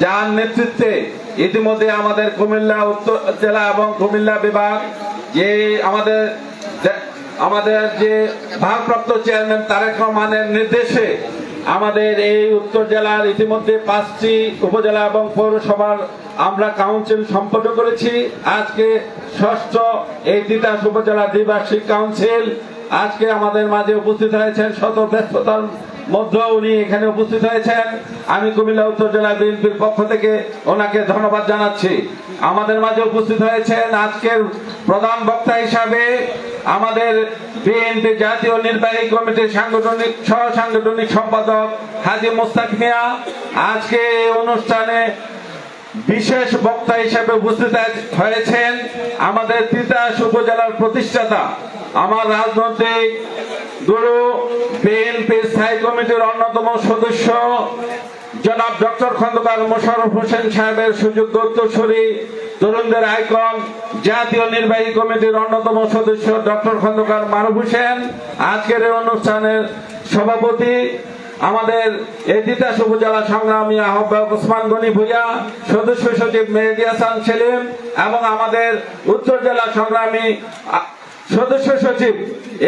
যার নেতৃত্বে ইতিমধ্যে আমাদের কুমিল্লা উত্তর জেলা এবং কুমিল্লা বিভাগ যে আমাদের যে ভারপ্রাপ্ত চেয়ারম্যান তারেক রহমানের নির্দেশে আমাদের এই উত্তর জেলার ইতিমধ্যে 5টি উপজেলা এবং পৌরসভার আমরা কাউন্সিল সম্পন্ন করেছি। আজকে 6ষ্ঠ এই তিতাস উপজেলা দ্বিবার্ষিক কাউন্সিল আজকে আমাদের মাঝে উপস্থিত হয়েছেন। শত ব্যস্ততার মধ্যে উনি এখানে উপস্থিত হয়েছেন। আমি কুমিল্লা উত্তর জেলা বিএনপির পক্ষ থেকে ওনাকে ধন্যবাদ জানাচ্ছি। আমাদের মাঝে উপস্থিত হয়েছেন আজকের প্রধান বক্তা হিসাবে আমাদের বিএনপি জাতীয় নির্বাহী কমিটির সহ সাংগঠনিক সম্পাদক হাজী মোস্তাক মিয়া। আজকে এই অনুষ্ঠানে বিশেষ বক্তা হিসেবে উপস্থিত হয়েছেন আমাদের তিতাস উপজেলার প্রতিষ্ঠাতা, আমার রাজনৈতিক গুরু, বিএনপি স্থায়ী কমিটির অন্যতম সদস্য জনাব ডক্টর খন্দকার মোশাররফ হোসেন সাহেবের সুযোগ্য উত্তরসূরি, তরুণদের আইকন, জাতীয় নির্বাহী কমিটির অন্যতম সদস্য ডক্টর খন্দকার মারুফ হোসেন। আজকের এই অনুষ্ঠানের সভাপতি আমাদের এই তিতাস উপজেলা সংগ্রামী আহ্বায়ক ওসমান গনি ভূঁইয়া, সদস্য সচিব মেহেদী হাসান সেলিম এবং আমাদের উত্তর জেলা সংগ্রামী সদস্য সচিব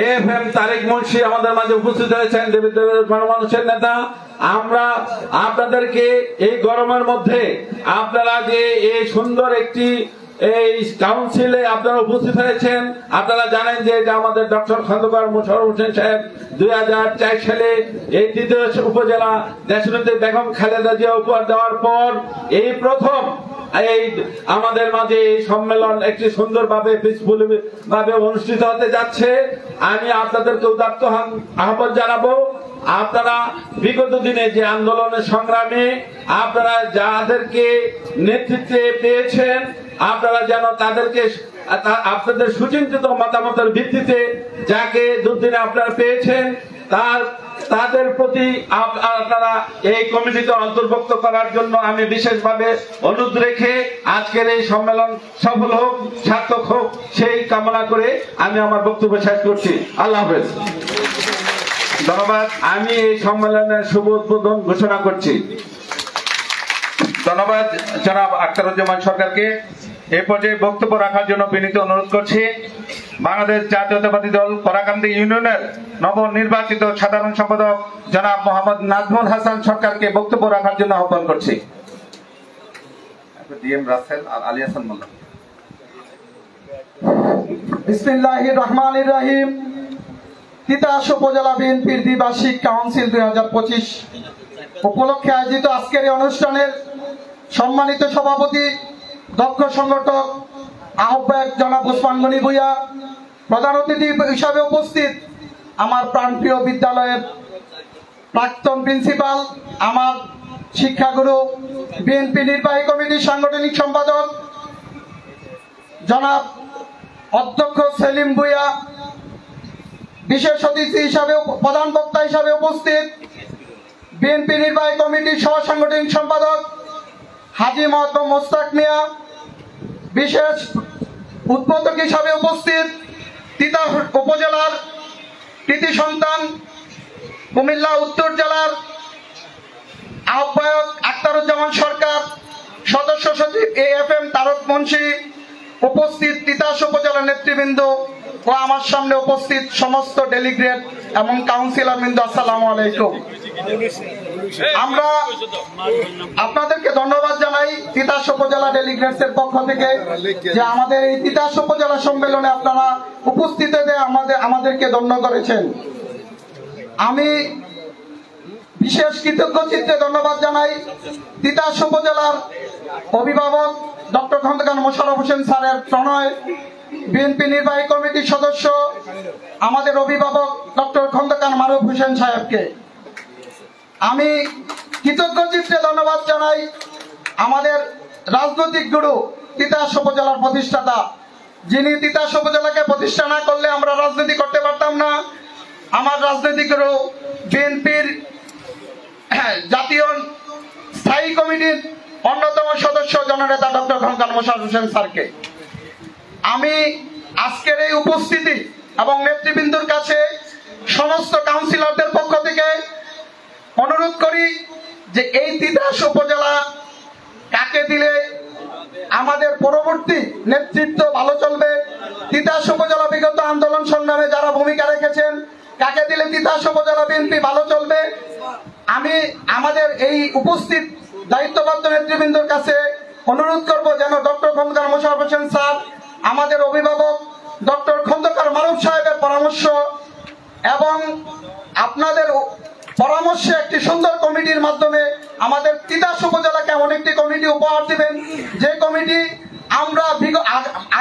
এফএম তারেক মুন্সি আমাদের মাঝে উপস্থিত হয়েছেন, গণমানুষের নেতা। আমরা আপনাদেরকে এই গরমের মধ্যে আপনারা যে এই সুন্দর একটি এই কাউন্সিলে আপনারা উপস্থিত হয়েছেন, আপনারা জানেন যে এটা আমাদের ডক্টর খন্দকার মোশাররফ হোসেন সাহেব 2004 সালে এই তিতাস উপজেলা দেশনেত্রী বেগম খালেদা জিয়া উপহার দেওয়ার পর এই প্রথম এই আমাদের মাঝে এই সম্মেলন একটি সুন্দরভাবে পিসফুল ভাবে অনুষ্ঠিত হতে যাচ্ছে। আমি আপনাদেরকে উদাত্ত আহ্বান জানাবো, আপনারা বিগত দিনে যে আন্দোলনের সংগ্রামে আপনারা যাদেরকে নেতৃত্বে পেয়েছেন, আপনারা যেন তাদেরকে আপনাদের সুচিন্তিত মতামতের ভিত্তিতে যাকে দুদিনে আপনারা পেয়েছেন তাদের প্রতি আপনারা এই কমিটিতে অন্তর্ভুক্ত করার জন্য আমি বিশেষভাবে অনুরোধ রেখে আজকের এই সম্মেলন সফল হোক, সার্থক হোক সেই কামনা করে আমি আমার বক্তব্য শেষ করছি। আল্লাহ হাফেজ। ধন্যবাদ। আমি এই সম্মেলনের শুভ উদ্বোধন ঘোষণা করছি। ধন্যবাদ জনাব আখতারুজ্জামান সরকারকে। এই পর্যায়ে বক্তব্য রাখার জন্য বিনীত অনুরোধ করছি বাংলাদেশ জাতীয়তাবাদী দল করাকান্দি ইউনিয়নের নবনির্বাচিত সাধারণ সম্পাদক জনাব মোহাম্মদ নাজমুল হাসান সরকারকে বক্তব্য রাখার জন্য আহ্বান করছি। ডিএম রাসেল আর আলী হাসান মোল্লা। বিসমিল্লাহির রহমানির রহিম। তিতাস উপজেলা বিএনপির দ্বিবার্ষিক কাউন্সিল 2025 উপলক্ষে আয়োজিত আজকের এই অনুষ্ঠানের সম্মানিত সভাপতি, দক্ষ সংগঠক, আহ্বায়ক জনাব ওসমান গনি ভূঁইয়া, প্রধান অতিথি হিসাবে উপস্থিত আমার প্রাণপ্রিয় বিদ্যালয়ের প্রাক্তন প্রিন্সিপাল, আমার শিক্ষাগুরু, বিএনপি নির্বাহী কমিটির সাংগঠনিক সম্পাদক জনাব অধ্যক্ষ সেলিম ভূঁইয়া, বিশেষ অতিথি হিসাবে প্রধান বক্তা হিসাবে উপস্থিত বিএনপি নির্বাহী কমিটির সহ সাংগঠনিক সম্পাদক হাজী মোস্তাক মিয়া, বিশেষ উদ্বোধক হিসাবে উপস্থিত তিতাস উপজেলার কৃতি সন্তান কুমিল্লা উত্তর জেলার আহ্বায়ক আখতারুজ্জামান সরকার, সদস্য সচিব এএফএম তারেক মুন্সি, উপস্থিত তিতাস উপজেলার নেতৃবৃন্দ ও আমার সামনে উপস্থিত সমস্ত ডেলিগেট এবং কাউন্সিলর বৃন্দ, আসসালামু আলাইকুম। আমরা আপনাদেরকে ধন্যবাদ জানাই তিতাস উপজেলা ডেলিগেটস এর পক্ষ থেকে যে আমাদের এই তিতাস উপজেলা সম্মেলনে আপনারা উপস্থিত হয়ে আমাদেরকে ধন্য করেছেন। আমি বিশেষ কৃতজ্ঞ চিত্তে ধন্যবাদ জানাই তিতাস উপজেলার অভিভাবক ডক্টর খন্দকার মোশাররফ হোসেন স্যারের প্রণয়, বিএনপি নির্বাহী কমিটির সদস্য আমাদের অভিভাবক ডক্টর খন্দকার মারুফ হোসেন সাহেবকে। আমি কৃতজ্ঞ চিত্তে ধন্যবাদ জানাই আমাদের রাজনৈতিক গুরু, তিতাস উপজেলার প্রতিষ্ঠাতা, যিনি তিতাস উপজেলাকে প্রতিষ্ঠা না করলে আমরা রাজনীতি করতে পারতাম না। আমার রাজনৈতিক গুরু বিএনপির জাতীয় স্থায়ী কমিটির অন্যতম সদস্য জননেতা ডক্টর খন্দকার মোশাররফ হোসেন স্যারকে। আমি আজকের এই উপস্থিতি এবং নেতৃবৃন্দর কাছে সমস্ত কাউন্সিলরদের পক্ষ থেকে অনুরোধ করি যে এই তিতাস উপজেলা কাকে দিলে আমাদের পরবর্তী নেতৃত্ব ভালো চলবে, তিতাস উপজেলা বিগত আন্দোলন সংগ্রামে যারা ভূমিকা রেখেছেন, কাকে দিলে তিতাস উপজেলা বিএনপি ভালো চলবে। আমি আমাদের এই উপস্থিত দায়িত্বপ্রাপ্ত নেতৃবৃন্দর কাছে অনুরোধ করব যেন ডক্টর খন্দকার মোশাররফ হোসেন স্যার, আমাদের অভিভাবক ডক্টর খন্দকার মারুফ সাহেবের পরামর্শ এবং আপনাদের পরামর্শে একটি সুন্দর কমিটির মাধ্যমে আমাদের তিতাস উপজেলাকে এমন একটি কমিটি উপহার দিবেন, যে কমিটি আমরা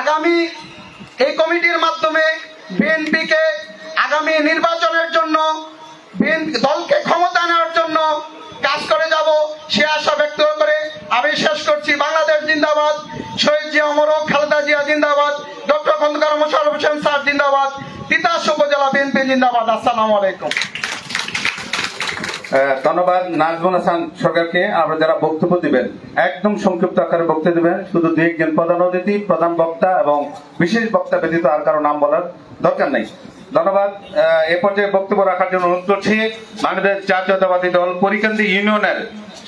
আগামী এই কমিটির মাধ্যমে বিএনপিকে আগামী নির্বাচনের জন্য দলকে ক্ষমতা নেওয়ার জন্য কাজ করে যাব, সে আশা ব্যক্ত করে আমি শেষ করছি। বাংলাদেশ জিন্দাবাদ, শহীদ জিয়া অমর হোক, খালেদা জিয়া জিন্দাবাদ, ডক্টর খন্দকার মোশাররফ হোসেন স্যার জিন্দাবাদ, তিতাস উপজেলা বিএনপি জিন্দাবাদ। আসসালামু আলাইকুম। ধন্যবাদ নাজমুল হাসান সরকারকে। আমরা যারা বক্তব্য দিবেন একদম সংক্ষিপ্ত আকারে বক্তব্য দিবেন, শুধু দুই একজন প্রধান অতিথি, প্রধান বক্তা এবং বিশেষ বক্তা ব্যতীত আর কারো নাম বলার দরকার নেই। ধন্যবাদ। এ পর্যায়ে বক্তব্য রাখার জন্য অনুরোধ করছি বাংলাদেশ জাতীয়তাবাদী দল পরিকান্দি ইউনিয়নের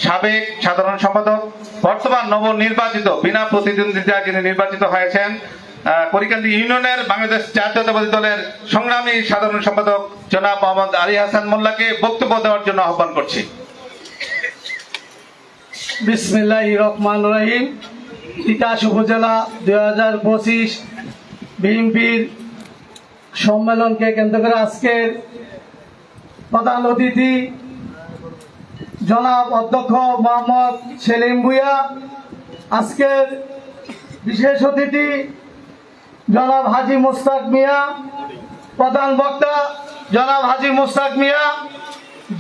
সাবেক সাধারণ সম্পাদক, বর্তমান নবনির্বাচিত বিনা প্রতিদ্বন্দ্বিতায় যিনি নির্বাচিত হয়েছেন, পরিকান্দি ইউনিয়নের বাংলাদেশ জাতীয়তাবাদী দলের সংগ্রামী সাধারণ সম্পাদক জনাব মোহাম্মদ আলী হাসান মোল্লাকে বক্তব্য দেওয়ার জন্য আহ্বান করছি। বিসমিল্লাহির রহমানির রহিম। তিতাস উপজেলা 2025 বিএনপির সম্মেলনকে কেন্দ্র করে আজকের প্রধান অতিথি জনাব অধ্যক্ষ মোহাম্মদ সেলিম ভুঁইয়া, আজকের বিশেষ অতিথি জনাব হাজী মুস্তাক মিয়া, প্রধান বক্তা জনাব হাজী মুস্তাক মিয়া,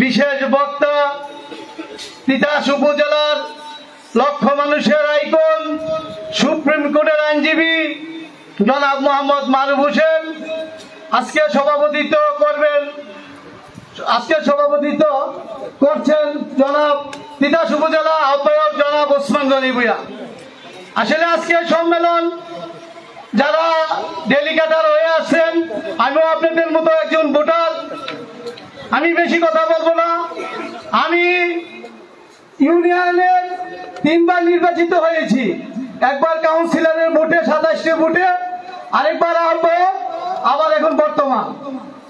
বিশেষ বক্তা তিতাস উপজেলার লক্ষ মানুষের আইকন সুপ্রিম কোর্টের আইনজীবী জনাব মোহাম্মদ মারুফ হোসেন, আজকে সভাপতিত্ব করছেন জনাব তিতাস উপজেলা আহ্বায়ক জনাব ওসমান গনি ভুঁইয়া। আসলে আজকের সম্মেলন যারা ডেলিগেটার হয়ে আছেন, আমিও আপনাদের মতো একজন ভোটার, আমি বেশি কথা বলবো না। আমি ইউনিয়নের 3 বার নির্বাচিত হয়েছি, একবার কাউন্সিলরের ভোটে 27টে ভোটে, আরেকবার আহ্বায়ক, আবার এখন বর্তমান।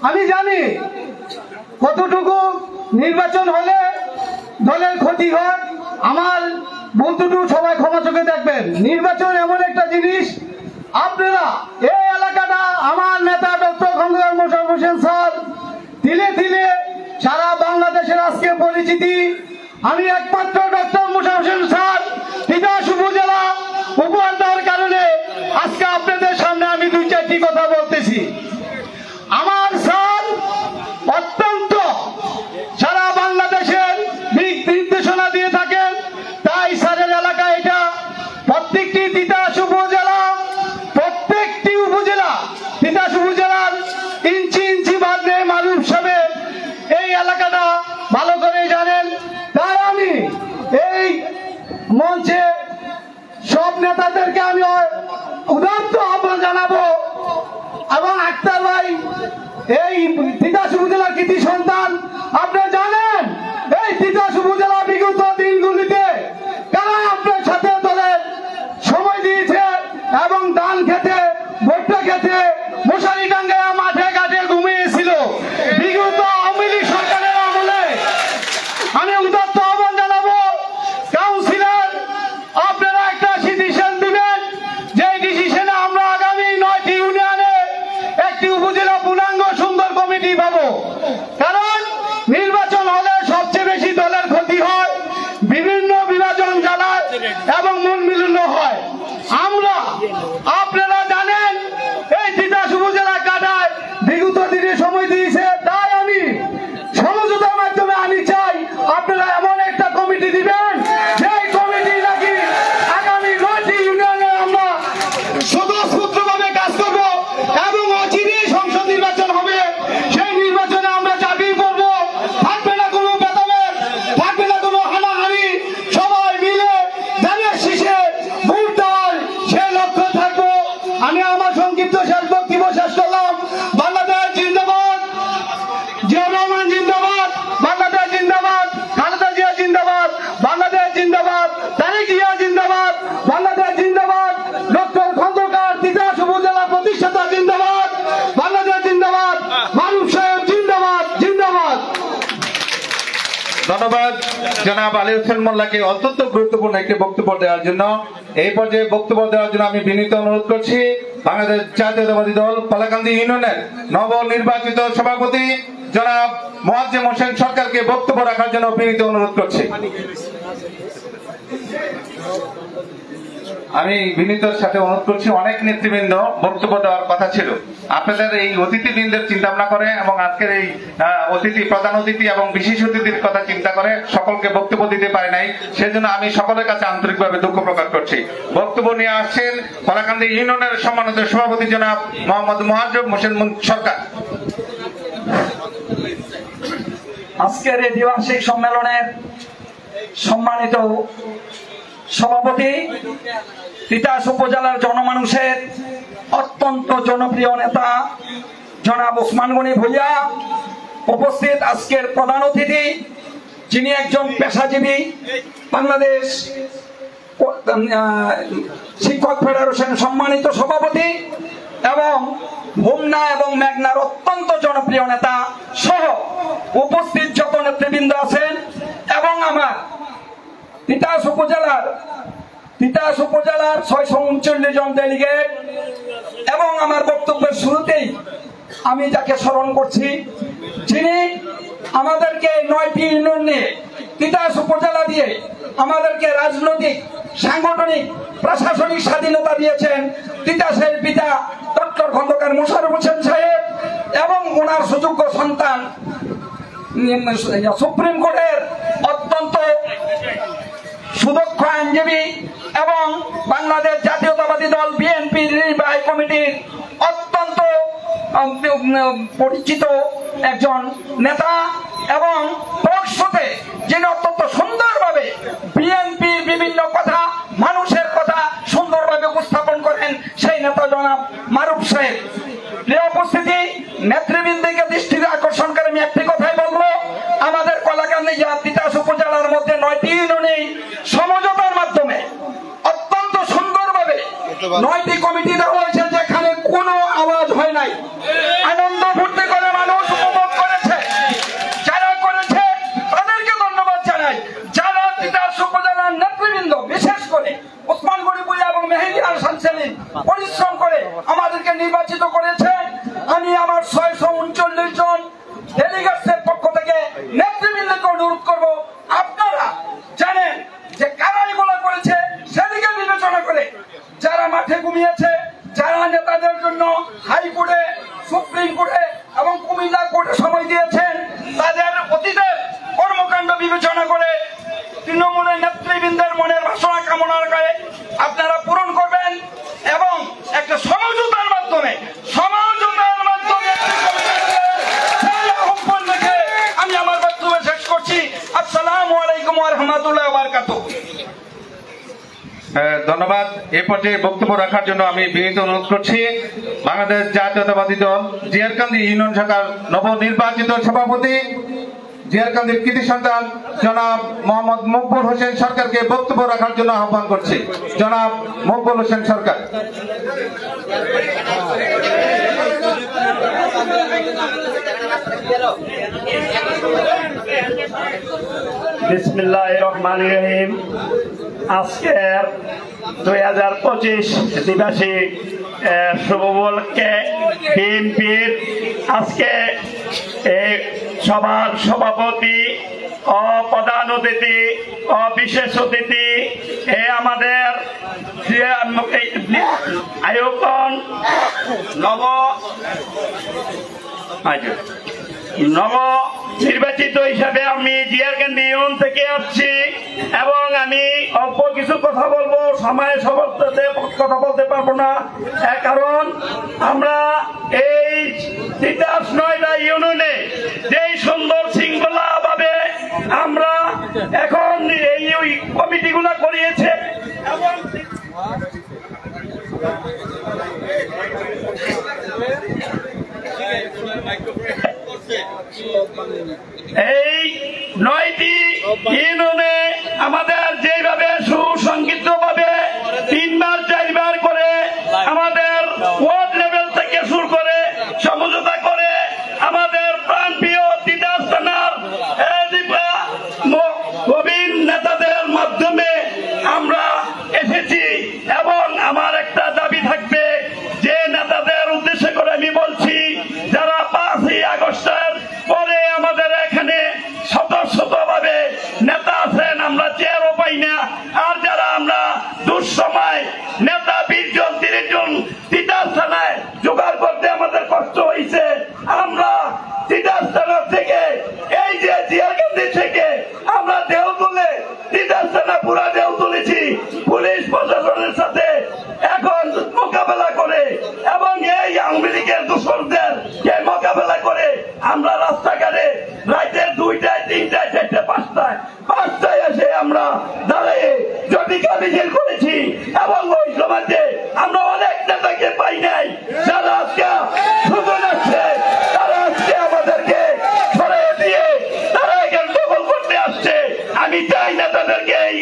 আমি জানি কতটুকু নির্বাচন হলে দলের ক্ষতি হয়। আমার বন্ধুটু সবাই ক্ষমা চোখে দেখবেন। নির্বাচন এমন একটা জিনিস, আপনারা এই এলাকাটা আমার নেতা ডক্টর খন্দকার মোশাররফ হোসেন স্যার দিলে দিলে সারা বাংলাদেশের আজকে পরিচিতি। আমি একমাত্র ডক্টর মোশাররফ হোসেন স্যার তিতাস উপজেলা উপহার দেওয়ার কারণে আজকে আপনাদের সামনে আমি 2-4টি কথা বলতেছি। আমার স্যার অত্যন্ত সারা বাংলাদেশের দিক নির্দেশনা দিয়ে থাকেন, তাই স্যারের এলাকা এটা প্রত্যেকটি তিতাস উপজেলা তিতাস উপজেলার ইঞ্চি ইঞ্চি বাদে মারুফ সাহেব এই এলাকাটা ভালো করে জানেন। তাই আমি এই মঞ্চে সব নেতাদেরকে আমি উদাত্ত আহ্বান জানাবো এবং আক্তার ভাই এই তিতাস উপজেলার কৃতি সন্তান, আপনারা জানেন এই তিতাস উপজেলা বিগত দিনগুলিতে কারা আপনার সাথে দলের সময় দিয়েছে এবং ধান খেতে ভুট্টা খেতে মশারি টাঙ্গায় মাঠে ঘাটে ঘুমিয়েছিল বিগত আওয়ামী লীগ সরকারের আমলে। আমি উদাত্ত আহ্বান জানাবো কাউন্সিলর, আপনারা একটা ডিসিশন দিবেন, যে ডিসিশনে আমরা আগামী 9টি ইউনিয়নে একটি উপজেলা পূর্ণাঙ্গ সুন্দর কমিটি পাবো। কারণ নির্বাচন হলে সবচেয়ে বেশি দলের ক্ষতি হয়, বিভিন্ন বিভাজন জ্বালায় এবং মন মিলন হয়। আপনারা জানেন এই তিতাস উপজেলা কাটায় বিগত দিনে সময় দিয়েছে, তাই আমি সমঝোতার মাধ্যমে আমি চাই আপনারা এমন একটা কমিটি দিবেন যে কমিটি নাকি আগামী 9টি ইউনিয়নে আমরা স্বতঃস্ফূর্তভাবে কাজ করব এবং অচিরেই সংসদ নির্বাচন হবে। সেই নির্বাচনে আমরা চাকরি করব, থাকবে না কোনো ভেদাভেদ, থাকবে না কোনো হানাহানি, সবাই মিলে ধানের শীষে ভোট দেওয়ার সেই লক্ষ্য থাকবো। আমি আমার সংক্ষিপ্ত শেষ বক্তব্য শেষ করলাম। বাংলাদেশ জিন্দাবাদ, জিয়া রহমান জিন্দাবাদ, বাংলাদেশ জিন্দাবাদ, খালেদা জিয়া জিন্দাবাদ, বাংলাদেশ জিন্দাবাদ, তারেক জিয়া জিন্দাবাদ। জনাব আলী হোসেন মোল্লাকে অত্যন্ত গুরুত্বপূর্ণ একটি বক্তব্য দেওয়ার জন্য। এই পর্যায়ে বক্তব্য দেওয়ার জন্য আমি বিনীত অনুরোধ করছি বাংলাদেশ জাতীয়তাবাদী দল কলাকান্দি ইউনিয়নের নবনির্বাচিত সভাপতি জনাব মোয়াজ্জেম হোসেন সরকারকে বক্তব্য রাখার জন্য বিনীত অনুরোধ করছি। আমি বিনীতর সাথে অনুরোধ করছি, অনেক নেতৃবৃন্দ বক্তব্য দেওয়ার কথা ছিল, আপনাদের এই অতিথিবৃন্দের চিন্তা ভাবনা করে এবং আজকের এই প্রধান অতিথি এবং বিশেষ অতিথির কথা চিন্তা করে সকলকে বক্তব্য দিতে পারে নাই, সেজন্য আমি সকলের কাছে আন্তরিকভাবে দুঃখ প্রকাশ করছি। বক্তব্য নিয়ে আসছেন কলাকান্দি ইউনিয়নের সম্মানিত সভাপতি জনাব মোহাম্মদ মোয়াজ্জেম হোসেন সরকার। আজকের এই দ্বিবার্ষিক সম্মেলনের সম্মানিত সভাপতি, তিতাস উপজেলার জনমানুষের অত্যন্ত জনপ্রিয় নেতা জনাব ওসমান গনি ভূঁইয়া, উপস্থিত আজকের প্রধান অতিথি যিনি একজন পেশাজীবী বাংলাদেশ শিক্ষক ফেডারেশনের সম্মানিত সভাপতি এবং হোমনা এবং মেঘনার অত্যন্ত জনপ্রিয় নেতা সহ উপস্থিত যত নেতৃবৃন্দ আছেন এবং আমার তিতাস উপজেলার 639 জন ডেলিগেট এবং আমার বক্তব্যের শুরুতেই আমি যাকে স্মরণ করছি, যিনি আমাদেরকে 9টি ইউনিয়ন নিয়ে তিতাস উপজেলা দিয়ে আমাদেরকে রাজনৈতিক, সাংগঠনিক, প্রশাসনিক স্বাধীনতা দিয়েছেন, তিতাসের পিতা ডক্টর খন্দকার মোশাররফ হোসেন সাহেব এবং ওনার সুযোগ্য সন্তান সুপ্রিম কোর্টের অত্যন্ত সুদক্ষ আইনজীবী এবং বাংলাদেশ জাতীয়তাবাদী দল বিএনপি নির্বাহী কমিটির অত্যন্ত পরিচিত একজন নেতা এবং পরশুতে যিনি অত্যন্ত সুন্দরভাবে বিএনপির বিভিন্ন কথা, মানুষের কথা সুন্দরভাবে উপস্থাপন করেন, সেই নেতা জনাব মারুফ সাহেব। প্রিয় উপস্থিতি, নেতৃবৃন্দকে দৃষ্টির আকর্ষণ করে আমি একটি কথাই বলবো, আমাদের কলাকান্দি তিতাস উপজেলার মধ্যে 9টি ইউনিয়নে সমঝোতার মাধ্যমে অত্যন্ত সুন্দরভাবে 9টি কমিটি দেওয়া হয়েছে, যেখানে কোনো আওয়াজ হয় নাই, আনন্দ ফুর্তি করে মানুষ উপভোগ করেছে। যারা করেছে তাদেরকে ধন্যবাদ জানাই। যারা তিতাস উপজেলার নেতৃবৃন্দ, বিশেষ করে ওসমান গনি ভূঁইয়া এবং মেহেদী হাসান সেলিম পরিশ্রম করে আমাদেরকে নির্বাচিত করেছে, আমি আমার 639 জন ডেলিগেটসের পক্ষ থেকে নেতৃবৃন্দকে অনুরোধ করব, আপনারা জানেন যে কারা এগুলো করেছে সেদিকে বিবেচনা করে যারা মাঠে ঘুমিয়েছে, যারা নেতাদের জন্য হাইকোর্টে, সুপ্রিম কোর্টে এবং কুমিল্লা কোর্টে সময় দিয়েছেন, তাদের অতীতের কর্মকাণ্ড বিবেচনা করে তৃণমূলের নেতৃবৃন্দের মনের বাসনা কামনার গায়ে আপনারা পূরণ করবেন এবং একটা সমঝোতার মাধ্যমে আমি আমার বক্তব্য শেষ করছি। আসসালামু আলাইকুম ওয়া রাহমাতুল্লাহি ওয়া বারাকাতুহু। ধন্যবাদ। এ পর্যায়ে বক্তব্য রাখার জন্য আমি বিনীত অনুরোধ করছি বাংলাদেশ জাতীয়তাবাদী দল জিয়ারকান্দি ইউনিয়ন শাখার নবনির্বাচিত সভাপতি, জিয়ারকান্দির কৃতি সন্তান জনাব মোহাম্মদ মকবুল হোসেন সরকারকে বক্তব্য রাখার জন্য আহ্বান করছি। জনাব মকবুল হোসেন সরকার। বিসমিল্লাহির রহমানির রহিম। আজকের 2025 দ্বিবার্ষিক শুভ উপলক্ষে বিএনপির আজকে এই সভার সভাপতি ও প্রধান অতিথি ও বিশেষ অতিথি আমাদের আয়োজন নব নির্বাচিত হিসাবে আমি জিয়ারকান্দি ইউনিয়ন থেকে আসছি এবং আমি অল্প কিছু কথা বলবো, সময় সবতে কথা বলতে পারবো না, কারণ আমরা এই তিতাস 9টা ইউনিয়নে যেই সুন্দর শৃঙ্খলা ভাবে আমরা এখন এই কমিটিগুলো করিয়েছে এবং এই 9টি ইউনিয়নে আমাদের যেভাবে সুসংগঠিত ভাবে 3বার 4বার করে আমাদের ওয়ার্ড লেভেল থেকে শুরু করে সমঝোতা করে আমাদের প্রাণপ্রিয় তিতাস থানার জটিকা মিছিল করেছি এবং ওই সমাজে আমরা অনেক নেতাকে পাই নাই, যারা আজকে সুযোগ আসছে তারা আজকে আমাদেরকে সরিয়ে দিয়ে তারা এখানে দখল করতে আসছে। আমি চাই নেতাদেরকে এই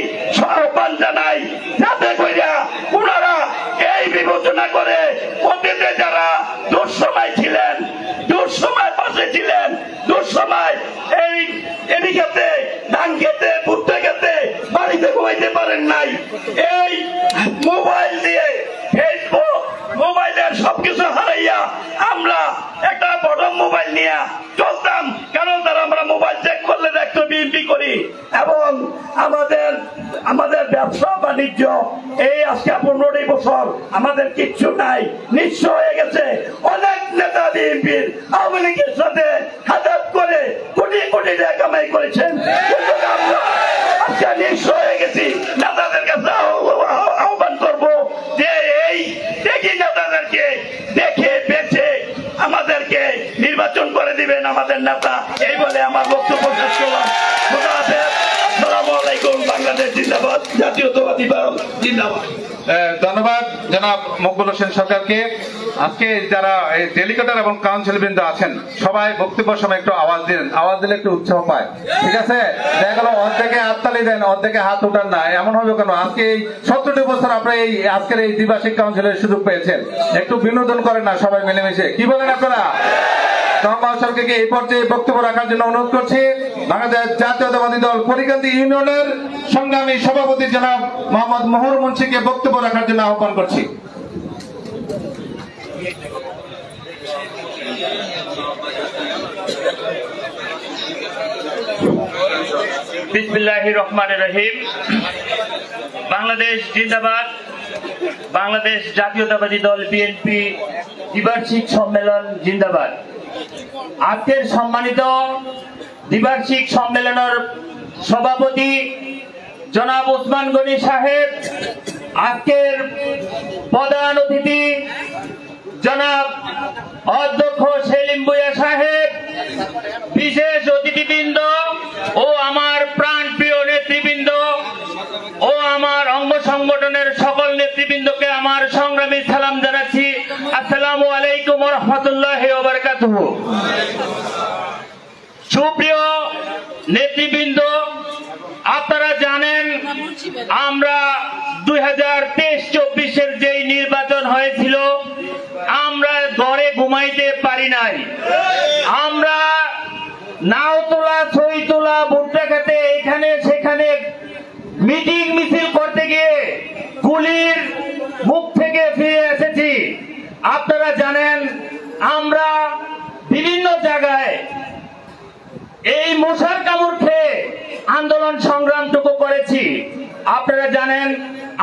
আহ্বান জানাই যাতে কইরা ওনারা এই বিবেচনা করে অতীতে যারা দুঃসময় ছিলেন, দুঃসময় পাশে ছিলেন, দুঃসময় এই এদিকে ধান খেতে ভুট্টা খেতে বাড়িতে ঘুমাইতে পারেন নাই, এই মোবাইল দিয়ে ফেসবুক মোবাইলের সবকিছু হারাইয়া আমরা একটা বড় মোবাইল নিয়ে চলতাম, কারণ তারা আমরা মোবাইল চেক করলে দেখতো বিএনপি করি। এবং আমাদের ব্যবসা বাণিজ্য এই আজকে 15 বছর আমাদের কিচ্ছু নাই, নিঃস্ব হয়ে গেছে। অনেক নেতা বিএনপির আওয়ামী লীগের সাথে হাজার করে কোটি কোটি টাকা কামাই করেছেন, কিন্তু আমরা আজকে নিঃস্ব হয়ে গেছি। নেতাদের কাছে আহ্বান করবো যে এই দেখি নেতাদেরকে দেখে বেছে আমাদেরকে নির্বাচন করে দিবেন আমাদের নেতা। এই বলে আমার বক্তব্য শেষ করলাম। খোদা হাফেজ। আসসালামু আলাইকুম। বাংলাদেশ জিন্দাবাদ, জাতীয়তাবাদী দল জিন্দাবাদ। ধন্যবাদ জনাব মকবুল হোসেন সরকারকে। আজকে যারা ডেলিগেটর এবং কাউন্সিল বৃন্দ আছেন সবাই বক্তব্যের সময় একটু আওয়াজ দিলেন, আওয়াজ দিলে একটু উৎসাহ পায়। ঠিক আছে, দেখা গেল অর্ধেকে হাততালি দেন, অর্ধেকে হাত উঠান না, এমন হবে কেন? আজকে এই 17টি বছর আপনারা এই আজকের এই দ্বিবার্ষিক কাউন্সিলের সুযোগ পেয়েছেন, একটু বিনোদন করেন না সবাই মিলেমিশে, কি বলেন আপনারা? সরকারকে এই পর্যায়ে বক্তব্য রাখার জন্য অনুরোধ করছি। বাংলাদেশ জাতীয়তাবাদী দল পরিকান্দি ইউনিয়নের সংগ্রামী সভাপতি জনাব মোহাম্মদ মহুর মুন্সিকে বক্তব্য রাখার জন্য আহ্বান করছি। বিসমিল্লাহির রহমানির রহিম। বাংলাদেশ জিন্দাবাদ। বাংলাদেশ জাতীয়তাবাদী দল বিএনপি দ্বিবার্ষিক সম্মেলন জিন্দাবাদ। আজকের সম্মানিত দ্বিবার্ষিক সম্মেলনের সভাপতি জনাব ওসমান গনি সাহেব, আজকের প্রধান অতিথি জনাব অধ্যক্ষ সেলিম ভূঁইয়া সাহেব, বিশেষ অতিথিবৃন্দ ও আমার প্রাণপ্রিয় নেতৃবৃন্দ ও আমার অঙ্গ সংগঠনের সকল নেতৃবৃন্দকে আমার সংগ্রামী সালাম জানাচ্ছি। আসসালামু আলাইকুম ওয়া রাহমাতুল্লাহি ওয়া বারাকাতুহু। সুপ্রিয় নেতৃবৃন্দ, আপনারা জানেন আমরা 2023-24-এর যেই নির্বাচন হয়েছিল আমরা ঘরে ঘুমাইতে পারি নাই। আমরা নাও তোলা, ছই তোলা, ভুট্টা খেতে এখানে সেখানে মিটিং মিছিল করতে গিয়ে গুলির মুখ থেকে ফিরে এসেছি। আপনারা জানেন আমরা বিভিন্ন জায়গায় এই মশার কামড় খেয়ে আন্দোলন সংগ্রামটুকু করেছি। আপনারা জানেন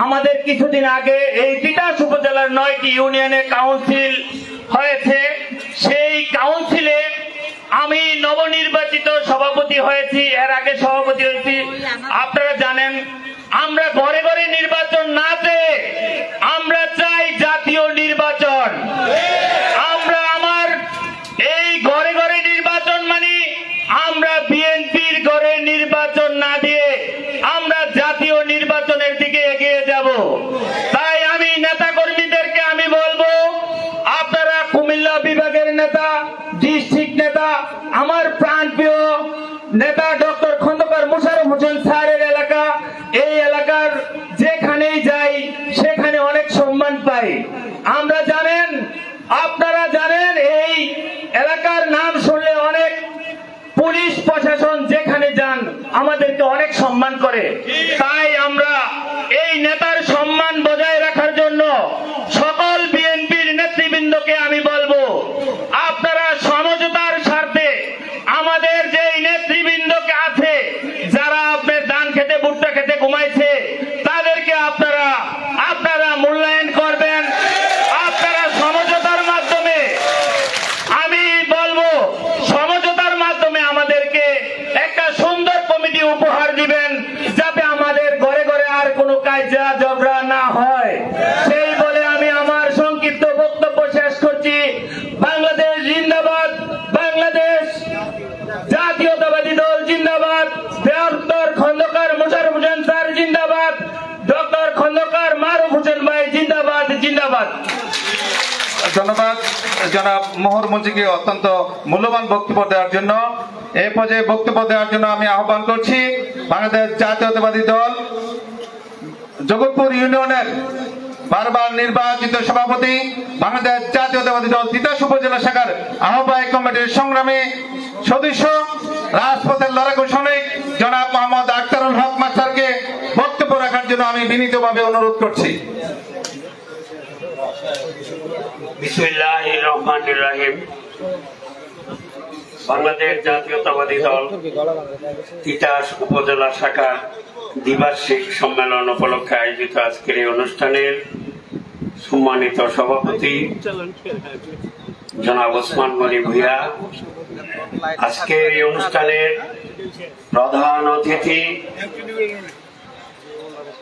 আমাদের কিছুদিন আগে এই তিতাস উপজেলার 9টি ইউনিয়নে কাউন্সিল হয়েছে। সেই কাউন্সিলে আমি নবনির্বাচিত সভাপতি হয়েছি, এর আগে সভাপতি হয়েছি। আপনারা জানেন আমরা ঘরে ঘরে নির্বাচন না চেয়ে আমরা চাই জাতীয় নির্বাচন। আমরা আমার এই ঘরে ঘরে নির্বাচন মানে আমরা বিএনপির ঘরে নির্বাচন না দিয়ে আমরা জাতীয় নির্বাচনের দিকে এগিয়ে যাব। তাই আমি নেতা কর্মীদেরকে আমি বলবো, আপনারা কুমিল্লা বিভাগের নেতা, ডিস্ট্রিক্ট নেতা, আমার প্রাণপ্রিয় নেতা ডক্টর খন্দকার মোশাররফ হোসেন স্যারের এলাকা, এই এলাকার যেখানেই যাই সেখানে অনেক সম্মান পাই। আমরা জানেন, আপনারা জানেন এই এলাকার নাম শুনলে অনেক পুলিশ প্রশাসন যেখানে যান আমাদেরকে অনেক সম্মান করে। তাই আমরা এই নেতার সম্মান বজায় রাখার জন্য সকল বিএনপির নেতৃবৃন্দকে আমি বলবো, আপনারা সমঝোতার স্বার্থে আমাদের যে নেতৃবৃন্দকে আছে যারা আপনার ধান খেতে ভুট্টা খেতে ঘুমাইছে তাদেরকে আপনারা মূল্যায়ন করবেন। আপনারা সমঝোতার মাধ্যমে, আমি বলবো সমঝোতার মাধ্যমে আমাদেরকে একটা সুন্দর কমিটি উপহার দিবেন, যাতে আমাদের ঘরে ঘরে আর কোনো কায়দা ঝগড়া ধন্যবাদ। ধন্যবাদ জনাব মোহর মুন্সিকে অত্যন্ত মূল্যবান বক্তব্য দেওয়ার জন্য। এই পর্যায়ে বক্তব্য দেওয়ার জন্য আমি আহ্বান করছি বাংলাদেশ জাতীয়তাবাদী দল জগৎপুর ইউনিয়নের বারবার নির্বাচিত সভাপতি, বাংলাদেশ জাতীয়তাবাদী দল তিতাস উপজেলা শাখার আহ্বায়ক কমিটির সংগ্রামী সদস্য, রাজপথের লড়াকু সৈনিক জনাব মোহাম্মদ আখতারুল হক মাস্টারকে বক্তব্য রাখার জন্য আমি বিনীতভাবে অনুরোধ করছি। বিসমিল্লাহির রহমানির রহিম। বাংলাদেশ জাতীয়তাবাদী দল তিতাস উপজেলা শাখার দ্বিবার্ষিক সম্মেলন উপলক্ষে আয়োজিত আজকের এই অনুষ্ঠানের সম্মানিত সভাপতি জনাব ওসমান গনি ভূঁইয়া, আজকের এই অনুষ্ঠানের প্রধান অতিথি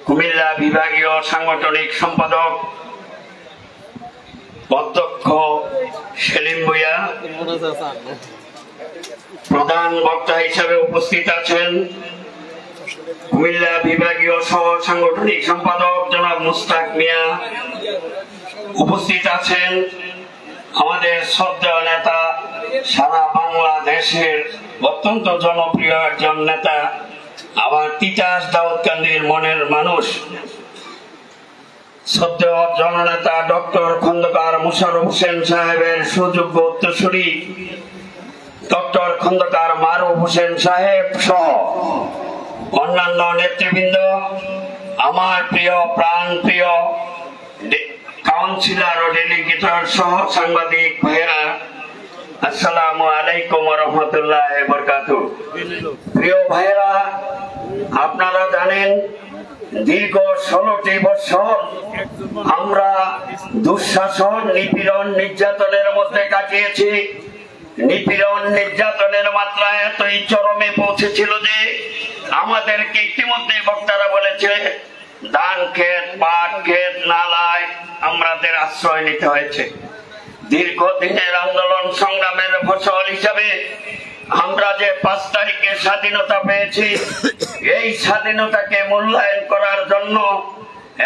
কুমিল্লা বিভাগীয় সাংগঠনিক সম্পাদক অধ্যক্ষ সেলিম ভূঁইয়া, প্রধান বক্তা হিসাবে উপস্থিত আছেন কুমিল্লা বিভাগীয় সহ সাংগঠনিক সম্পাদক জনাব মুস্তাক মিয়া, উপস্থিত আছেন আমাদের শ্রদ্ধেয় নেতা, সারা বাংলাদেশের অত্যন্ত জনপ্রিয় একজন নেতা, আবার তিতাস দাউদকান্দির মনের মানুষ, শ্রদ্ধেয় জননেতা ডক্টর খন্দকার মোশাররফ হোসেন সাহেবের সুযোগ্য উত্তরসূরি ডক্টর খন্দকার মারুফ হোসেন সাহেব সহ অন্যান্য নেতৃবৃন্দ, আমার প্রিয় প্রাণ প্রিয় কাউন্সিলর ও ডেলিগেটর সহ সাংবাদিক ভাইয়েরা, আসসালামু আলাইকুম ওয়া রাহমাতুল্লাহি ওয়া বারাকাতুহু। প্রিয় ভাইয়েরা, আপনারা জানেন দীর্ঘ 16টি বছর আমরা দুঃশাসন, নিপীড়ন, নির্যাতনের মধ্যে কাটিয়েছি। নিপীড়ন নির্যাতনের মাত্রা এতই চরমে পৌঁছেছিল যে আমাদেরকে ইতিমধ্যে বক্তারা বলেছে ধান ক্ষেত, পাট ক্ষেত, নালায় আমাদের আশ্রয় নিতে হয়েছে। দীর্ঘদিনের আন্দোলন সংগ্রামের ফসল হিসাবে আমরা যে 5 তারিখে স্বাধীনতা পেয়েছি, এই স্বাধীনতাকে মূল্যায়ন করার জন্য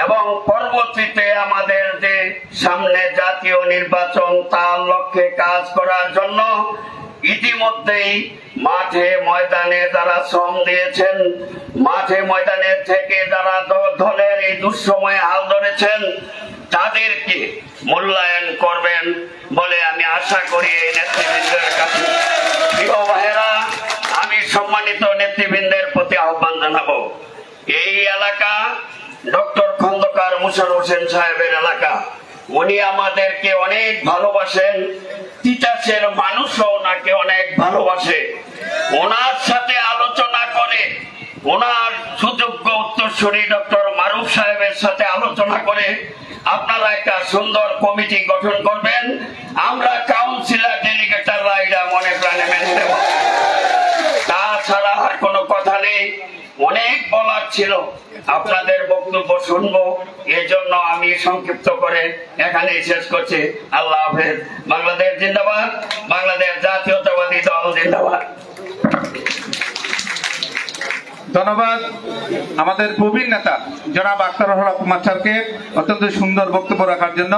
এবং পরবর্তীতে আমাদের যে সামনে জাতীয় নির্বাচন, তার লক্ষ্যে কাজ করার জন্য ইতিমধ্যেই মাঠে ময়দানে যারা শ্রম দিয়েছেন, মাঠে ময়দানে থেকে যারা দলের এই দুঃসময়ে হাল ধরেছেন, তাদেরকে মূল্যায়ন করবেন বলে আমি আশা করি এই নেতৃবৃন্দের কাছে। প্রিয় ভাইয়েরা, আমি সম্মানিত নেতৃবৃন্দের প্রতি আহ্বান জানাবো, এই এলাকা ডক্টর খন্দকার মোশাররফ হোসেন সাহেবের এলাকা। উনি আমাদেরকে অনেক ভালোবাসেন, তিতাসের মানুষও ওনাকে অনেক ভালোবাসে। ওনার সাথে আলোচনা করে, ওনার সুযোগ্য উত্তরসূরি ডক্টর মারুফ সাহেবের সাথে আলোচনা করে আপনারা একটা সুন্দর কমিটি গঠন করবেন। আমরা কাউন্সিলর, ডেলিগেটররা এটা মনে প্রাণে মেনে নেব। তাছাড়া আর কোনো কথা নেই। অনেক বলার ছিল, আপনাদের বক্তব্য শুনবো, এজন্য আমি সংক্ষিপ্ত করে এখানেই শেষ করছি। আল্লাহ হাফেজ। বাংলাদেশ জিন্দাবাদ, বাংলাদেশ জাতীয়তাবাদী দল জিন্দাবাদ। ধন্যবাদ আমাদের প্রবীণ নেতা জনাব আখতারুল হক মাস্টারকে অত্যন্ত সুন্দর বক্তব্য রাখার জন্য।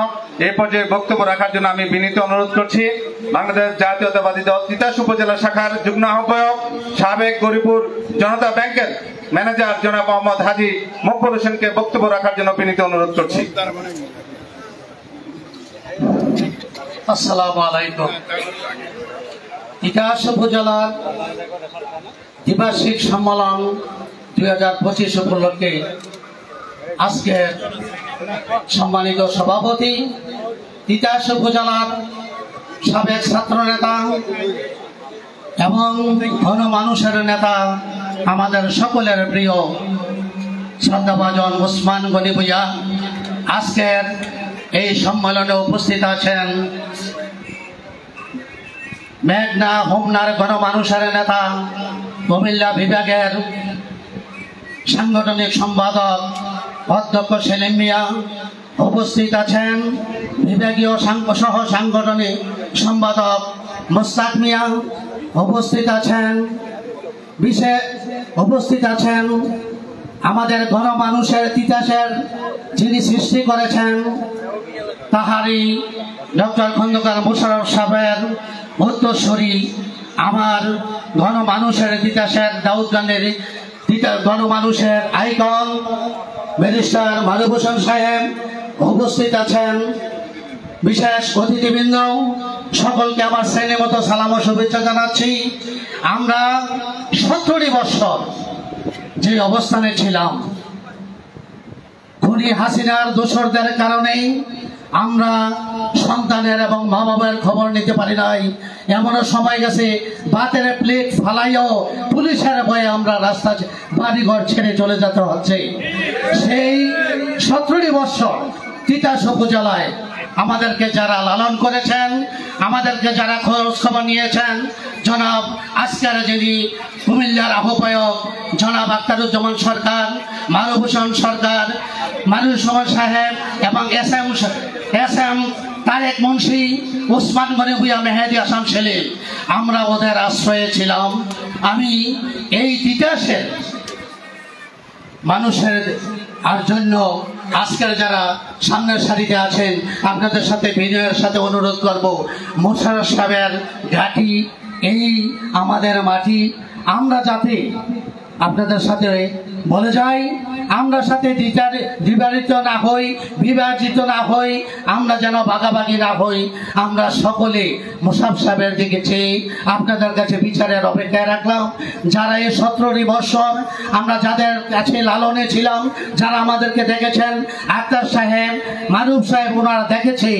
এই পর্যায়ে বক্তব্য রাখার জন্য আমি বিনীত অনুরোধ করছি বাংলাদেশ জাতীয়তাবাদী দল তিতাস উপজেলা শাখার যুগ্ম আহ্বায়ক, সাবেক গরিপুর জনতা ব্যাংকের ম্যানেজার জনাব মোহাম্মদ হাজী মকবুল হোসেনকে বক্তব্য রাখার জন্য বিনীত অনুরোধ করছি। আসসালামু আলাইকুম। তিতাস উপজেলার দ্বিবার্ষিক সম্মেলন 2025 উপলক্ষে আজকে সম্মানিত সভাপতি, তিতাস উপজেলার সাবেক ছাত্র নেতা এবং গণমানুষের নেতা, আমাদের সকলের প্রিয় শ্রদ্ধাভাজন ওসমান গনি ভূঁইয়া আজকের এই সম্মেলনে উপস্থিত আছেন। মেঘনা হোমনার গণমানুষের নেতা, কুমিল্লা বিভাগের সাংগঠনিক সম্পাদক অধ্যক্ষ সেলিম মিয়া উপস্থিত আছেন। বিভাগীয় সহ সাংগঠনিক সম্পাদক মুস্তাক মিয়া উপস্থিত আছেন। উপস্থিত আছেন আমাদের গণমানুষের তিতাসের যিনি সৃষ্টি করেছেন তাহারই ডক্টর খন্দকার মোশাররফ সাহেবের উত্তরসূরি আমার গণমানুষের তিতাসের দাউদকান্দের গণমানুষের আইকন ব্যারিস্টার মারুফ হোসেন সাহেব উপস্থিত আছেন। বিশেষ অতিথিবৃন্দ সকলকে আমার শ্রেণী মতো সালাম ও শুভেচ্ছা জানাচ্ছি। আমরা 70 বছর যে অবস্থানে ছিলাম, খুনি হাসিনার দোসরদের কারণেই আমরা সন্তানের এবং মা বাবার খবর নিতে পারি নাই। এমনও সময় গেছে বাতের প্লেট ফালাইও পুলিশের ভয়ে আমরা রাস্তা বাড়িঘর ছেড়ে চলে যেতে হচ্ছে। সেই 70 বছর তিতাস উপজেলায় আমাদেরকে যারা লালন করেছেন, আমাদেরকে যারা খোঁজ খবর নিয়েছেন, জনাব আজকের যিনি কুমিল্লার আহ্বায়ক জনাব আখতারুজ্জামান সরকার, মারুফ হোসেন সরকার, মারুফ সাহেব এবং এস এম তারেক মুন্সি, ওসমান গনি ভুইয়া, মেহেদি হাসান সেলিম, আমরা ওদের আশ্রয়ে ছিলাম। আমি এই তিতাসের মানুষের আর জন্য আজকের যারা সামনের সারিতে আছেন আপনাদের সাথে বিনয়ের সাথে অনুরোধ করব, মোশাররফ সাহেবের ঘাঁটি এই আমাদের মাটি, আমরা যাতে আপনাদের সাথে বলে যাই, আমরা সাথে দ্বিবারিত না হই, বিভাজিত না হই, আমরা যেন ভাগাভাগি না হই। আমরা সকলে মোশাররফ সাহেবের দিকে চেয়ে আপনাদের কাছে বিচারের অপেক্ষায় রাখলাম। যারা এই 17 বছর আমরা যাদের কাছে লালনে ছিলাম, যারা আমাদেরকে দেখেছেন, আক্তার সাহেব, মারুফ সাহেব, ওনারা দেখেছে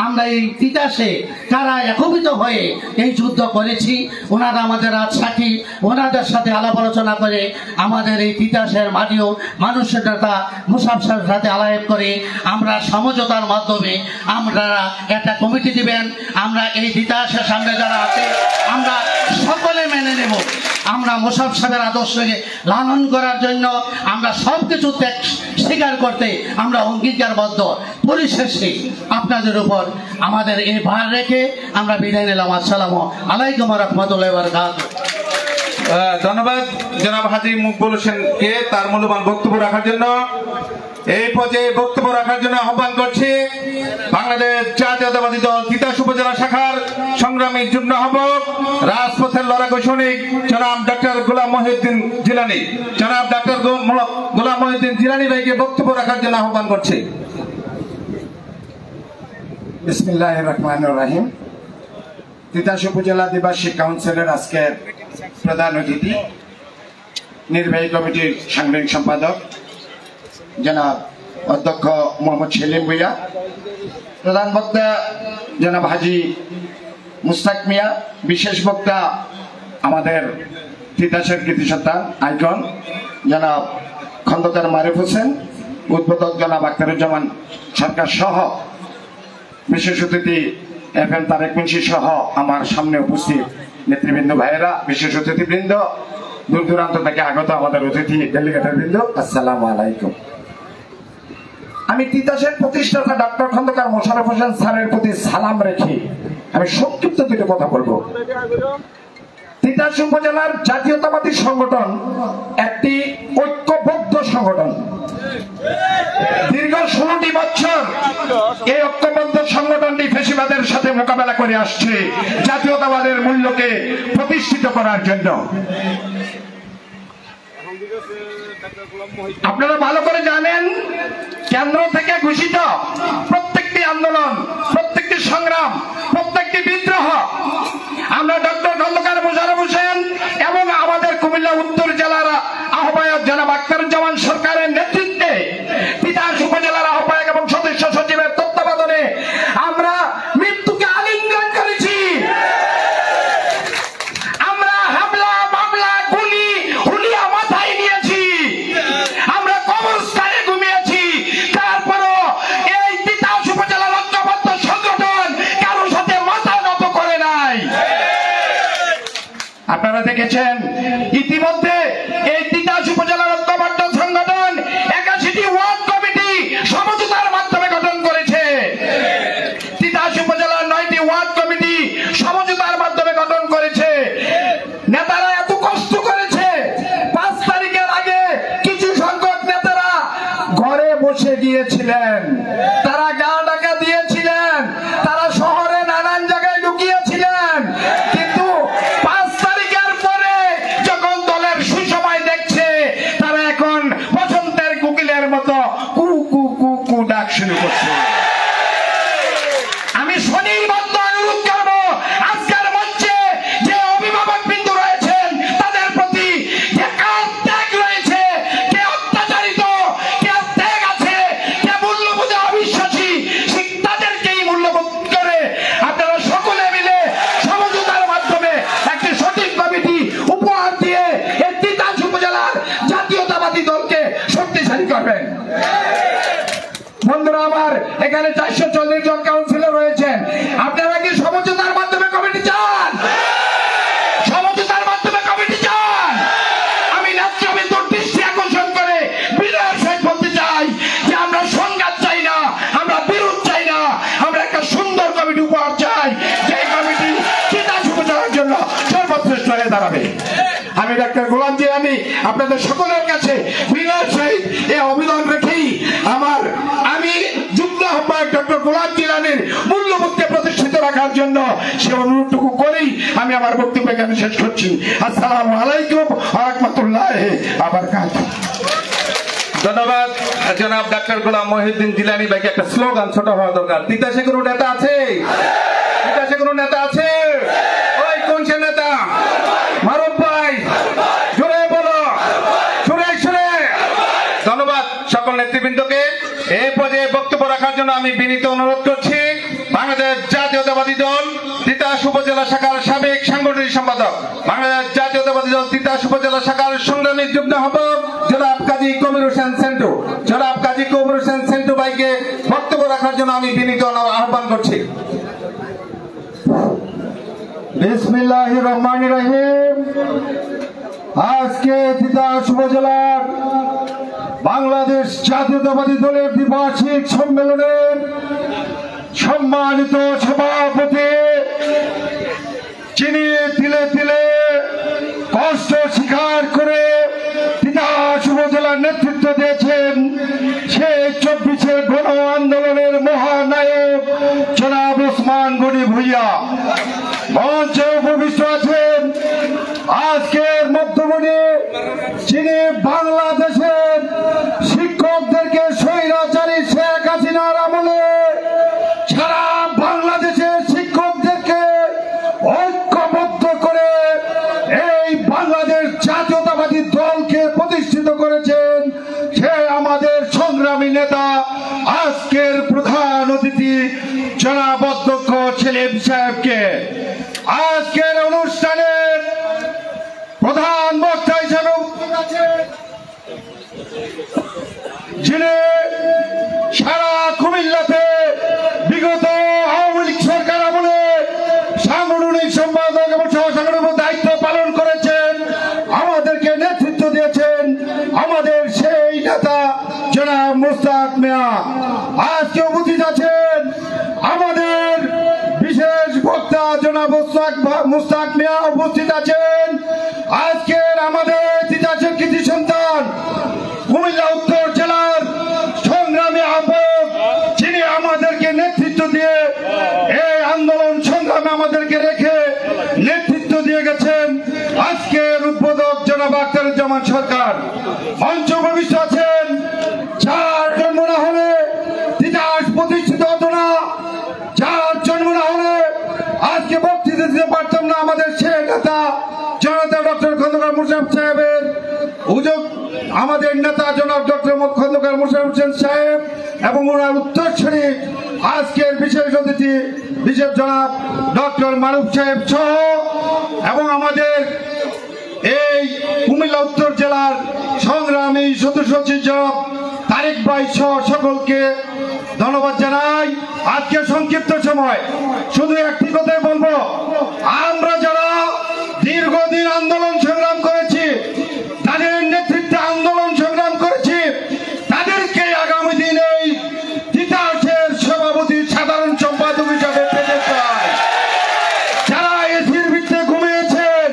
আমরা এই তিতাসে তারা একত্রিত হয়ে এই যুদ্ধ করেছি। ওনারা আমাদের আজ সাথী, ওনাদের সাথে আলাপ আলোচনা করে আমাদের এই তিতাসের মাটিও মানুষের নেতা মোশাররফ সাহেবের সাথে আলাপ করে আমরা সমঝোতার মাধ্যমে আমরা একটা কমিটি দিবেন। আমরা এই তিতাসের সামনে যারা আছে আমরা সকলে মেনে নেব। আমরা মোশাররফ সাহেবের আদর্শকে লালন করার জন্য আমরা সব কিছু ত্যাগ স্বীকার করতে আমরা অঙ্গীকারবদ্ধ। পরিশেষে আপনাদের উপর আমাদের এই ভার রেখে আমরা বিদায় নিলাম। আসসালামু আলাইকুম ওয়া রাহমাতুল্লাহি ওয়া বারাকাতুহু। ধন্যবাদ জনাব হাজী মকবুল হোসেনকে তার মূল্যবান বক্তব্য রাখার জন্য। এই পর্যায়ে বক্তব্য রাখার জন্য আহ্বান করছি বাংলাদেশ জাতীয়তাবাদী দল তিতাস উপজেলা শাখার সংগ্রামী যুগ্ম আহ্বায়ক, রাজপথের লড়াকু সৈনিক জনাব ডক্টর গোলাম মহিউদ্দিন জিলানী। জনাব ডক্টর গোলাম মহিউদ্দিন জিলানী ভাইকে বক্তব্য রাখার জন্য আহ্বান করছি। বিসমিল্লাহির রহমানির রহিম। তিতাস উপজেলা আদিবাসী কাউন্সিলের আজকের প্রধান অতিথি, নির্বাহী কমিটির সাংগঠনিক সম্পাদক জনাব অধ্যক্ষ মোহাম্মদ সেলিম ভুইয়া, প্রধান বক্তা জনাব হাজী মুস্তাক মিয়া, বিশেষ বক্তা আমাদের তিতাসের কৃতি সন্তান আইকন জনাব খন্দকার মারুফ হোসেন, উদ্বোধক জনাব আখতারুজ্জামান সরকার সহ বিশেষ অতিথি FM তারেক মুন্সি সহ আমার সামনে উপস্থিত নেতৃবৃন্দ ভাইয়েরা, বিশেষ অতিথিবৃন্দ, দূর দূরান্ত থেকে আগত আমাদের অতিথি ডেলিগেটের বৃন্দ, আসসালামু আলাইকুম। আমি তিতাসের প্রতিষ্ঠাতা ডক্টর খন্দকার মোশাররফ হোসেন স্যারের প্রতি সালাম রেখে আমি সংক্ষিপ্ত দুটো কথা বলবো। তিতাস উপজেলার জাতীয়তাবাদী সংগঠন একটি ঐক্যবদ্ধ সংগঠন। দীর্ঘ 16টি বছর এই ঐক্যবদ্ধ সংগঠনটি ফ্যাসিবাদের সাথে মোকাবেলা করে আসছে জাতীয়তাবাদের মূল্যকে প্রতিষ্ঠিত করার জন্য। আপনারা ভালো করে জানেন, কেন্দ্র থেকে ঘোষিত প্রত্যেকটি আন্দোলন, প্রত্যেকটি সংগ্রাম, প্রত্যেকটি বিদ্রোহ আমরা ডক্টর খন্দকার মোশাররফ হোসেন এবং আমাদের কুমিল্লা উত্তর জেলার আহ্বায়ক জনাব আখতারুজ্জামান সরকারের নেতৃত্বে তিতাস উপজেলার আহ্বায়ক এবং সদস্য সচিবের তত্ত্বাবধানে আমরা মৃত্যুকে আলিঙ্গন করেছি। আমরা হামলা, মামলা, গুলি, হুলিয়া মাথায় নিয়েছি, আমরা কবরস্থানে ঘুমিয়েছি। তারপরও এই তিতাস উপজেলার ঐক্যবদ্ধ সংগঠন কারোর সাথে মাথা নত করে নাই। আপনারা দেখেছেন ইতিমধ্যে এই তিতাস উপজেলার ঐক্যবদ্ধ সংগঠন বসে গিয়েছিলেন, তারা গা ঢাকা দিয়েছিলেন, তারা শহরে নানান জায়গায় লুকিয়েছিলেন, কিন্তু 5 তারিখের পরে যখন দলের সুসময় দেখছে, তারা এখন বসন্তের কোকিলের মতো কু কু কু কু ডাক শুরু করছে। আমি স্বনির্বদ্ধ অনুরোধ করব, আজকের মঞ্চে যে অভিভাবক বিন্দু রয়েছেন তাদের প্রতি যে ত্যাগ রয়েছে, কে অত্যাচারিত, কে ত্যাগ আছে, কে মূল্যবোধে অবিশ্বাসী, তাদেরকেই মূল্যবোধ করে আপনারা সকলে মিলে সমঝোতার মাধ্যমে একটি সঠিক কমিটি উপহার দিয়ে এই তিতাস উপজেলার জাতীয়তাবাদী দলকে শক্তিশালী করবেন। বন্ধুরা আমার, এখানে 440 জন কাউন্সিলর রয়েছেন, আপনারা কি সমঝোতার মাধ্যমে কমিটি চান? সমঝোতার মাধ্যমে কমিটি চান? আমি নেতৃবৃন্দর দৃষ্টি আকর্ষণ করে বিনয়ের সহিত বলতে চাই যে আমরা সংঘাত চাই না, আমরা বিরোধ চাই না, আমরা একটা সুন্দর কমিটি উপহার চাই, যে কমিটি তিতাস উপজেলার জন্য সর্বশ্রেষ্ঠ হয়ে দাঁড়াবে। আমি ডাক্তার গোলাম জিলানী আপনাদের সকলের কাছে বিনয়ের সহিত এই অভিযান রেখেই আমি যুগ্ম আহ্বায়ক ডক্টর গোলাম জিলানীর মূল্যবোধকে প্রতিষ্ঠিত রাখার জন্য সে অনুরোধটুকু করেই আমি আমার বক্তব্য এখানে শেষ করছি। আসসালামু আলাইকুম ওয়া রাহমাতুল্লাহি ওয়া বারাকাতুহু। ধন্যবাদ জনাব ডাক্তার গোলাম মহিউদ্দিন জিলানী ভাইকে। একটা স্লোগান ছোট হওয়া দরকার। তিতাসে কোনো নেতা আছে? তিতাসে কোনো নেতা আছে? ওই কোন সে নেতা? মারুফ ভাই, জোরে বলো, সুরে সুরে। ধন্যবাদ সকল নেতৃবৃন্দকে। এই পর্যায়ে বক্তব্য রাখার জন্য আমি বিনীত অনুরোধ করছি বাংলাদেশ জাতীয়তাবাদী দল তিতাস উপজেলা শাখার সাবেক সাংগঠনিক সম্পাদক, বাংলাদেশ জাতীয়তাবাদী দল তিতাস উপজেলা শাখার সংগ্রামী যুগ্ম আহ্বায়ক জনাব কাজী কবির হোসেন সেন্টু, জনাব কাজী কবির হোসেন সেন্টু ভাইকে বক্তব্য রাখার জন্য আমি বিনীত আহ্বান করছি। বিসমিল্লাহির রহমানির রহিম। আজকে তিতাস উপজেলার বাংলাদেশ জাতীয়তাবাদী দলের দ্বিবার্ষিক সম্মেলনের সম্মানিত সভাপতি, যিনি তিলে তিলে কষ্ট স্বীকার করে তিতাস উপজেলার নেতৃত্ব দিয়েছেন, সেই 24 গণ আন্দোলনের মহানায়ক জনাব ওসমান গনি ভূঁইয়া মঞ্চে উপবিষ্ট আছেন। আজকের মধ্যমণি, যিনি বাংলাদেশের শিক্ষকদেরকে স্বৈরাচারী শেখ হাসিনার আমলে সারা বাংলাদেশের শিক্ষকদেরকে ঐক্যবদ্ধ করে এই বাংলাদেশ জাতীয়তাবাদী দলকে প্রতিষ্ঠিত করেছেন, সে আমাদের সংগ্রামী নেতা, আজকের প্রধান অতিথি জনাব অধ্যক্ষ সেলিম সাহেবকে আজকের অনুষ্ঠানের প্রধান বক্তা হিসেবে যিনি সারা কুমিল্লাতে বিগত আওয়ামী লীগ সরকার আমলে সাংগঠনিক সম্পাদক এবং সহসাংগঠনিক দায়িত্ব পালন করেছেন, আমাদেরকে নেতৃত্ব দিয়েছেন, আমাদের সেই নেতা জনাব মুস্তাক মিয়া। আজকে উপস্থিত আছেন আমাদের বিশেষ বক্তা জনাব মুস্তাক মিয়া উপস্থিত আছেন। আজকের আমাদের তিতাসের কৃতি সন্তান, কুমিল্লা উত্তর জেলার সংগ্রামী আহ্বায়ক, যিনি আমাদেরকে নেতৃত্ব দিয়ে এই আন্দোলন সংগ্রামে আমাদেরকে রেখে নেতৃত্ব দিয়ে গেছেন, আজকের উদ্বোধক জনাব আখতারুজ্জামান সরকার। মঞ্চ উপবিষ্ট আছেন। 4 জন্ম না হলে তিতাস প্রতিষ্ঠিত হতো না, 4 জন্ম না হলে আজকে বক্তৃতা দিতে পারতাম না। আমাদের সে নেতা জনতা ডক্টর খন্দকার মোশাররফ সাহেবের উদ্যোগ, আমাদের নেতা জনাব ডক্টর খন্দকার মোশাররফ হোসেন সাহেব এবং ওনার উত্তরসূরি আজকের বিশেষ অতিথি বিশেষ জনাব ডক্টর মারুফ সাহেব সহ এবং আমাদের এই কুমিল্লা উত্তর জেলার সংগ্রামী সদস্য জনাব তারেক ভাই সহ সকলকে ধন্যবাদ জানাই। আজকে সংক্ষিপ্ত সময় শুধু একটি কথাই বলবো, আমরা যারা দীর্ঘদিন আন্দোলন সংগ্রাম করেছি, তাদের নেতৃত্বে আন্দোলন সংগ্রাম করেছি, তাদেরকে আগামী দিনে এই তিতাসের সভাপতি সাধারণ সম্পাদক হিসাবে পেতে চাই। যারা এসির ভিত্তিতে ঘুমিয়েছেন,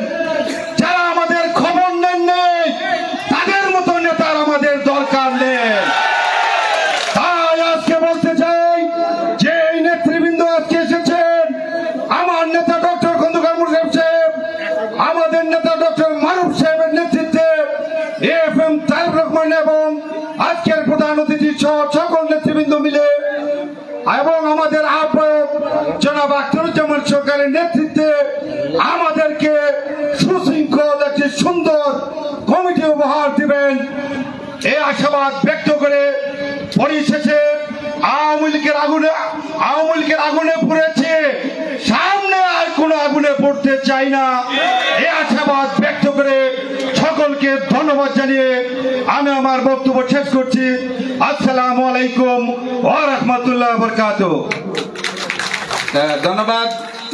যারা আমাদের খবর নেন নেই, তাদের মতো নেতার আমাদের দরকার নেই। প্রধান অতিথি সহ সকল নেতৃবৃন্দ মিলে এবং আমাদের আহ্বায়ক জনাব আখতারুজ্জামান সরকারের নেতৃত্বে আমাদেরকে সুশৃঙ্খল একটি সুন্দর কমিটি উপহার দিবেন এই আশাবাদ ব্যক্ত করে পরিশেষে আওয়ামী লীগের আগুনে পড়েছে, সামনে আর কোন আগুনে পড়তে চাই না এই আশাবাদ ব্যক্ত করে সকলকে ধন্যবাদ জানিয়ে আমি আমার বক্তব্য শেষ করছি। আসসালামু আলাইকুম ওয়া রাহমাতুল্লাহি ওয়া বারাকাতুহু। ধন্যবাদ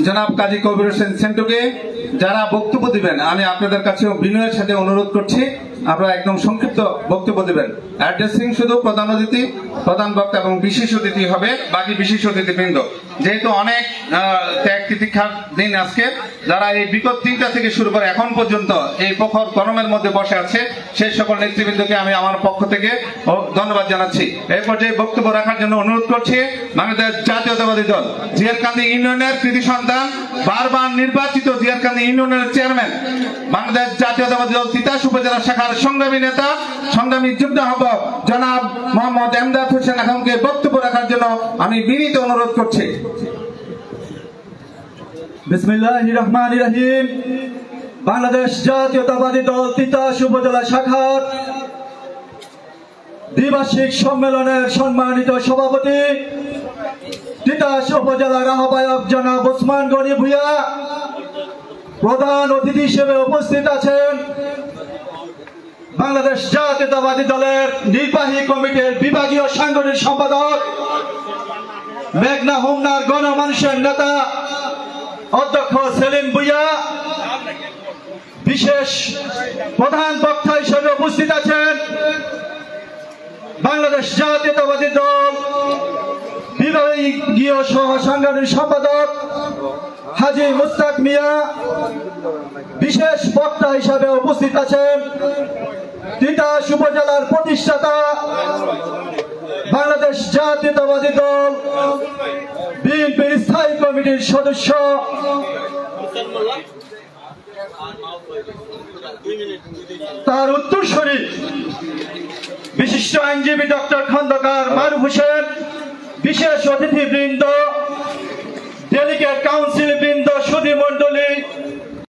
জনাব কাজী কবির হোসেন সেন্টুকে। যারা বক্তব্য দিবেন আমি আপনাদের কাছে বিনয়ের সাথে অনুরোধ করছি আপনারা একদম সংক্ষিপ্ত বক্তব্য দিবেন। অ্যাড্রেসিং শুধু প্রধান অতিথি, প্রধান বক্তা এবং বিশেষ অতিথি হবে, বাকি বিশেষ অতিথিবৃন্দ। যেহেতু অনেক ত্যাগ তিতিক্ষার দিন আজকে, যারা এই বিগত 3টা থেকে শুরু করে এখন পর্যন্ত এই প্রখর গরমের মধ্যে বসে আছে সেই সকল নেতৃবৃন্দকে আমি আমার পক্ষ থেকে ধন্যবাদ জানাচ্ছি। এই পর্যায়ে বক্তব্য রাখার জন্য অনুরোধ করছি বাংলাদেশ জাতীয়তাবাদী দল জিয়ারকান্দি ইউনিয়নের কৃতি সন্তান, বারবার নির্বাচিত জিয়ারকান্দি ইউনিয়নের চেয়ারম্যান, বাংলাদেশ জাতীয়তাবাদী দল তিতাস উপজেলা শাখার সংগ্রামী নেতা, সংগ্রামী যুগ্ম আহ্বায়ক জনাব মোহাম্মদ এমদাদ হোসেন আখমকে বক্তব্য রাখার জন্য আমি বিনীত অনুরোধ করছি। বিসমিল্লাহির রহমানির রহিম। বাংলাদেশ জাতীয়তাবাদী দল তিতাস উপজেলা শাখার দ্বিবার্ষিক সম্মেলনের সম্মানিত সভাপতি, তিতাস উপজেলার আহ্বায়ক জনাব ওসমান গনি ভূঁইয়া, প্রধান অতিথি হিসেবে উপস্থিত আছেন বাংলাদেশ জাতীয়তাবাদী দলের নির্বাহী কমিটির বিভাগীয় সাংগঠনিক সম্পাদক, মেঘনা হোমনার গণমানুষের নেতা অধ্যক্ষ সেলিম ভূঁইয়া, বিশেষ প্রধান বক্তা হিসেবে উপস্থিত আছেন বাংলাদেশ জাতীয়তাবাদী দল বিভাগীয় সহ সাংগঠনিক সম্পাদক হাজী মুস্তাক মিয়া, বিশেষ বক্তা হিসাবে উপস্থিত আছেন তিতাস উপজেলার প্রতিষ্ঠাতা বাংলাদেশ জাতীয়তাবাদী দল বিএনপির স্থায়ী কমিটির সদস্য তার উত্তরসূরি বিশিষ্ট আইনজীবী ডক্টর খন্দকার মারুফ হোসেন, বিশেষ অতিথিবৃন্দ, ডেলিগেট কাউন্সিল বৃন্দ, সুধী মন্ডলী,